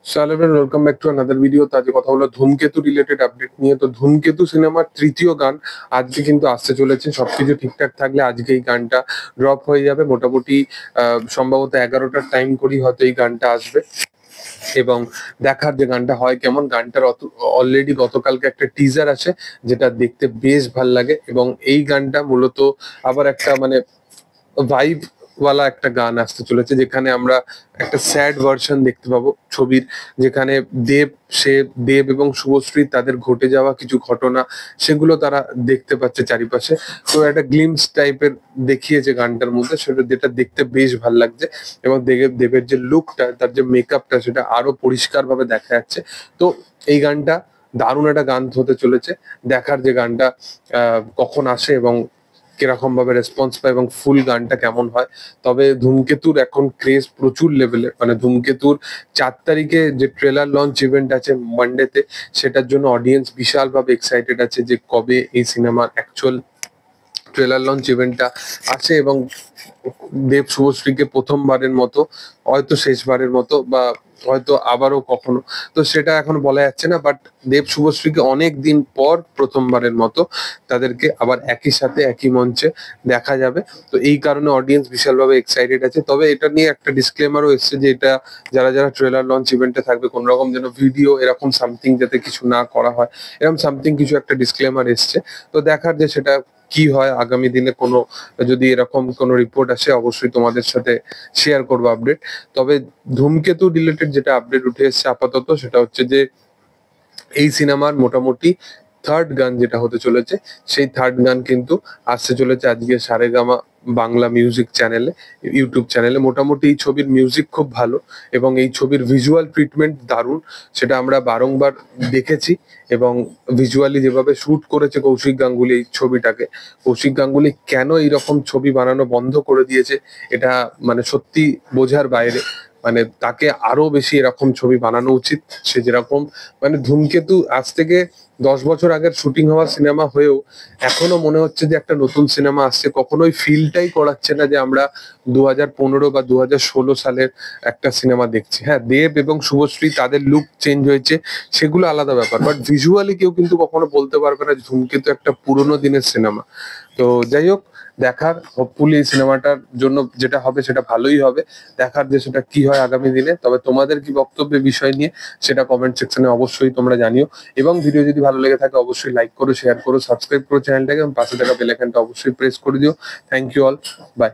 So hello everyone, welcome back to another video. তো আজকে কথা হলো ধূমকেতু রিলেটেড আপডেট নিয়ে। তো ধূমকেতু সিনেমার তৃতীয় গান আজকে কিন্তু আসতে চলেছে। সবকিছু ঠিকঠাক থাকলে আজকে এই গানটা ড্রপ হয়ে যাবে। মোটামুটি সম্ভবত 11টার টাইম করেই হয়তো এই গানটা আসবে এবং দেখার যে গানটা হয় কেমন। গানটার অলরেডি গতকালকে একটা টিজার আছে যেটা দেখতে বেশ ভাল লাগে এবং এই গানটা মূলত আবার একটা মানে ভাইব ওয়ালা একটা গান আসতে চলেছে, যেখানে আমরা একটা স্যাড ভার্সন দেখতে পাবো ছবির, যেখানে দেব এবং শুভশ্রী তাদের ঘটে যাওয়া কিছু ঘটনা সেগুলো তারা দেখতে পাচ্ছে চারিপাশে। তো একটা গ্লিমস টাইপের দেখিয়েছে গানটার মধ্যে, সেটা যেটা দেখতে বেশ ভাল লাগছে এবং দেবের যে লুকটা, তার যে মেকআপটা, সেটা আরো পরিষ্কার ভাবে দেখা যাচ্ছে। তো এই গানটা দারুণ একটা গান হতে চলেছে। দেখার যে গানটা কখন আসে এবং কিরকম ভাবে রেসপন্স পায় এবং ফুল গানটা কেমন হয়। তবে ধূমকেতুর এখন ক্রেজ প্রচুর লেভেলে, মানে ধূমকেতুর 4 তারিখে যে ট্রেলার লঞ্চ ইভেন্ট আছে মানডেতে, সেটার জন্য অডিয়েন্স বিশাল ভাবে এক্সাইটেড আছে যে কবে এই সিনেমার অ্যাকচুয়াল ট্রেলার লঞ্চ ইভেন্টটা আছে এবং দেব শুভশ্রীকে প্রথমবারের মতো, হয়তো শেষবারের মতো, বা হয়তো আবারও কখনো, তো সেটা এখন বলা যাচ্ছে না। বাট দেব শুভশ্রীকে অনেক দিন পর প্রথমবারের মতো তাদেরকে আবার একই সাথে একই মঞ্চে দেখা যাবে। তো এই কারণে অডিয়েন্স বিশালভাবে এক্সাইটেড আছে। তবে এটা নিয়ে একটা ডিসক্লেমারও এসছে যে এটা যারা যারা ট্রেলার লঞ্চ ইভেন্টে থাকবে, কোন রকম যেন ভিডিও এরকম সামথিং যাতে কিছু না করা হয়, এরকম সামথিং কিছু একটা ডিসক্লেমার এসছে। তো দেখার যে সেটা কি হয় আগামী দিনে। কোনো যদি এরকম কোনো রিপোর্ট আসে অবশ্যই তোমাদের সাথে শেয়ার করবো আপডেট। তবে ধূমকেতু রিলেটেড যেটা আপডেট উঠে এসছে আপাতত, সেটা হচ্ছে যে এই সিনেমার মোটামুটি থার্ড গান যেটা হতে চলেছে, সেই থার্ড গান কিন্তু আসতে চলেছে আজকে সারেগামা বাংলা মিউজিক চ্যানেলে, ইউটিউব চ্যানেলে। মোটামুটি এই ছবির মিউজিক খুব ভালো এবং এই ছবির ভিজুয়াল ট্রিটমেন্ট দারুণ, সেটা আমরা বারংবার দেখেছি। এবং ভিজুয়ালি যেভাবে শুট করেছে কৌশিক গাঙ্গুলি এই ছবিটাকে, কৌশিক গাঙ্গুলি কেন এইরকম ছবি বানানো বন্ধ করে দিয়েছে এটা মানে সত্যি বোঝার বাইরে। মানে তাকে আরো বেশি এরকম ছবি বানানো উচিত। সে যেরকম মানে ধূমকেতু আজ থেকে 10 বছর আগের শুটিং হওয়া সিনেমা হয়েও এখনো মনে হচ্ছে যে একটা নতুন সিনেমা আসছে। কখনোই ফিলটাই করাচ্ছে না যে আমরা 2015 বা 2016 সালের একটা সিনেমা দেখছি। হ্যাঁ, দেব এবং শুভশ্রী তাদের লুক চেঞ্জ হয়েছে, সেগুলো আলাদা ব্যাপার, বাট ভিজুয়ালি কেউ কিন্তু কখনো বলতে পারবে না যে ধূমকেতু একটা পুরোনো দিনের সিনেমা। তো যাই হোক, দেখার হোপফুলি এই সিনেমাটার জন্য যেটা হবে সেটা ভালোই হবে। দেখার যে সেটা কি হয় আগামী দিনে। তবে তোমাদের কি বক্তব্য বিষয় নিয়ে সেটা কমেন্ট সেকশনে অবশ্যই তোমরা জানিও। এবং ভিডিও যদি ভালো লেগে থাকে অবশ্যই লাইক করো, শেয়ার করো, সাবস্ক্রাইব করো চ্যানেলটাকে এবং পাশে থাকা বেল আইকনটা অবশ্যই প্রেস করে দিও। Thank you all, by.